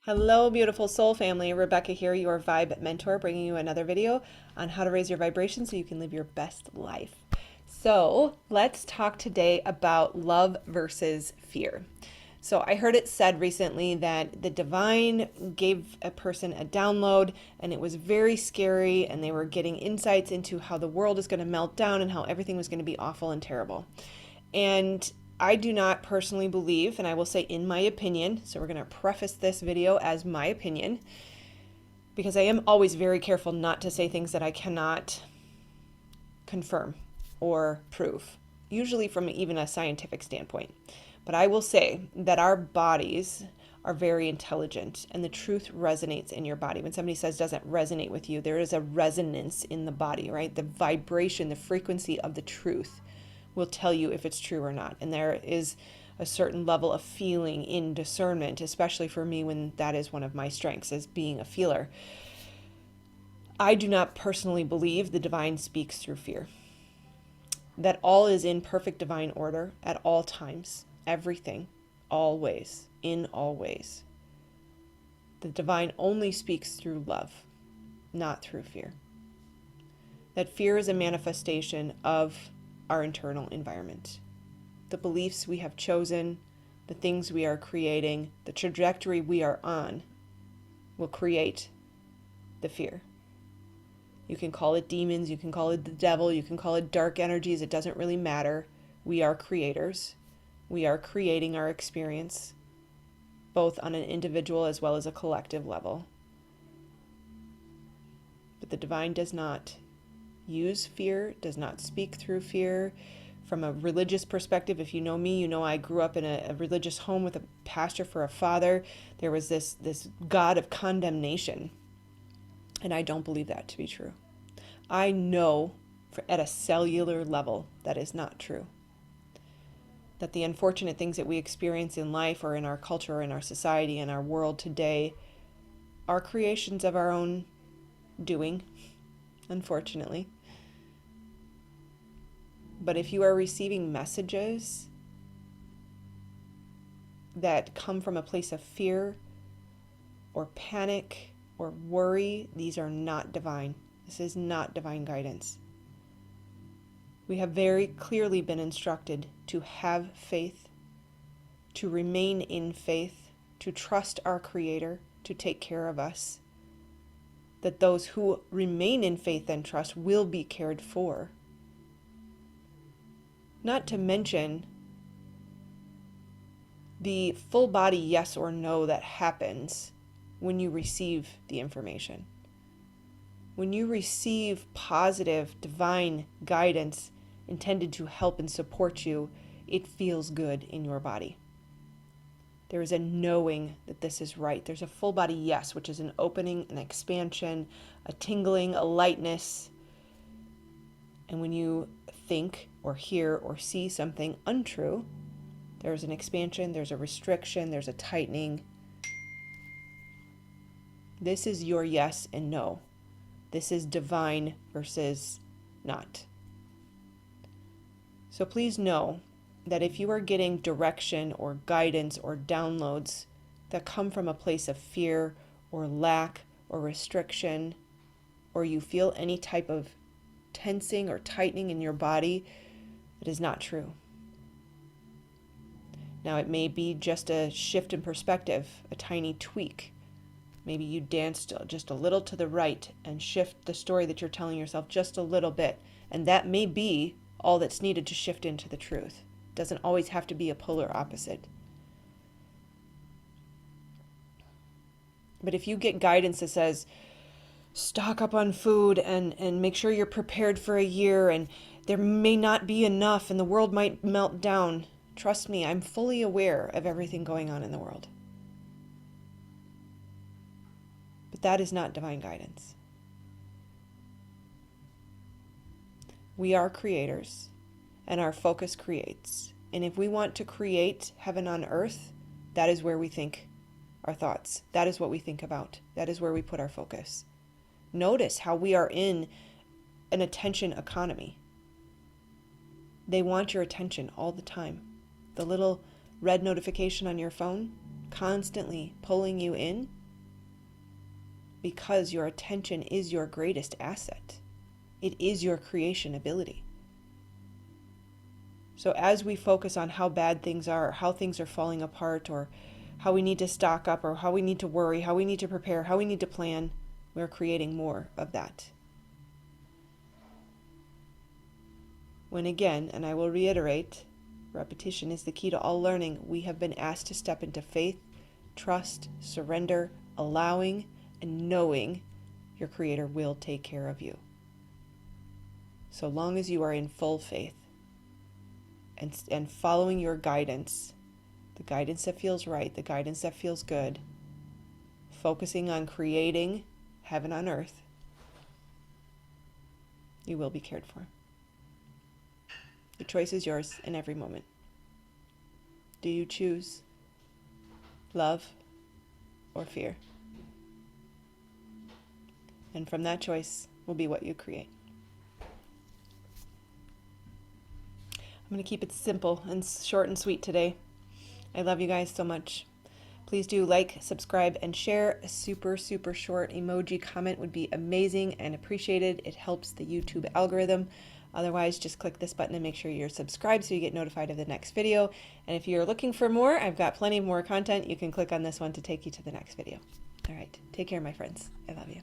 Hello, beautiful soul family. Rebecca here, your vibe mentor, bringing you another video on how to raise your vibration so you can live your best life. So let's talk today about love versus fear. So I heard it said recently that the divine gave a person a download and it was very scary, and they were getting insights into how the world is going to melt down and how everything was going to be awful and terrible. And I do not personally believe, and I will say in my opinion, so we're going to preface this video as my opinion, because I am always very careful not to say things that I cannot confirm or prove, usually from even a scientific standpoint. But I will say that our bodies are very intelligent, and the truth resonates in your body. When somebody says doesn't resonate with you, there is a resonance in the body, right? The vibration, the frequency of the truth will tell you if it's true or not. And there is a certain level of feeling in discernment, especially for me when that is one of my strengths, as being a feeler. I do not personally believe the divine speaks through fear. That all is in perfect divine order at all times, everything, always, in all ways. The divine only speaks through love, not through fear. That fear is a manifestation of our internal environment. The beliefs we have chosen, the things we are creating, the trajectory we are on will create the fear. You can call it demons, you can call it the devil, you can call it dark energies, it doesn't really matter. We are creators. We are creating our experience, both on an individual as well as a collective level. But the divine does not use fear, does not speak through fear. From a religious perspective, if you know me, you know I grew up in a religious home with a pastor for a father. There was this God of condemnation, and I don't believe that to be true. I know at a cellular level that is not true. That the unfortunate things that we experience in life or in our culture or in our society and our world today are creations of our own doing, unfortunately. But if you are receiving messages that come from a place of fear or panic or worry, these are not divine. This is not divine guidance. We have very clearly been instructed to have faith, to remain in faith, to trust our Creator to take care of us. That those who remain in faith and trust will be cared for. Not to mention the full body yes or no that happens when you receive the information. When you receive positive, divine guidance intended to help and support you, it feels good in your body. There is a knowing that this is right. There's a full body yes, which is an opening, an expansion, a tingling, a lightness. And when you think or hear or see something untrue, there's an expansion, there's a restriction, there's a tightening. This is your yes and no. This is divine versus not. So please know that if you are getting direction or guidance or downloads that come from a place of fear or lack or restriction, or you feel any type of tensing or tightening in your body, it is not true. Now, it may be just a shift in perspective, a tiny tweak. Maybe you danced just a little to the right and shift the story that you're telling yourself just a little bit. And that may be all that's needed to shift into the truth. It doesn't always have to be a polar opposite. But if you get guidance that says, stock up on food and make sure you're prepared for a year, and there may not be enough and the world might melt down, trust me, I'm fully aware of everything going on in the world. But that is not divine guidance. We are creators, and our focus creates. And if we want to create heaven on earth, that is where we think our thoughts. That is what we think about. That is where we put our focus. Notice how we are in an attention economy. They want your attention all the time. The little red notification on your phone, constantly pulling you in, because your attention is your greatest asset. It is your creation ability. So as we focus on how bad things are, or how things are falling apart, or how we need to stock up, or how we need to worry, how we need to prepare, how we need to plan, we're creating more of that. When again, and I will reiterate, repetition is the key to all learning, we have been asked to step into faith, trust, surrender, allowing, and knowing your Creator will take care of you. So long as you are in full faith and following your guidance, the guidance that feels right, the guidance that feels good, focusing on creating heaven on earth, you will be cared for. The choice is yours in every moment. Do you choose love or fear? And from that choice will be what you create. I'm going to keep it simple and short and sweet today. I love you guys so much. Please do like, subscribe, and share. A super, super short emoji comment would be amazing and appreciated. It helps the YouTube algorithm. Otherwise, just click this button and make sure you're subscribed so you get notified of the next video. And if you're looking for more, I've got plenty more content. You can click on this one to take you to the next video. All right. Take care, my friends. I love you.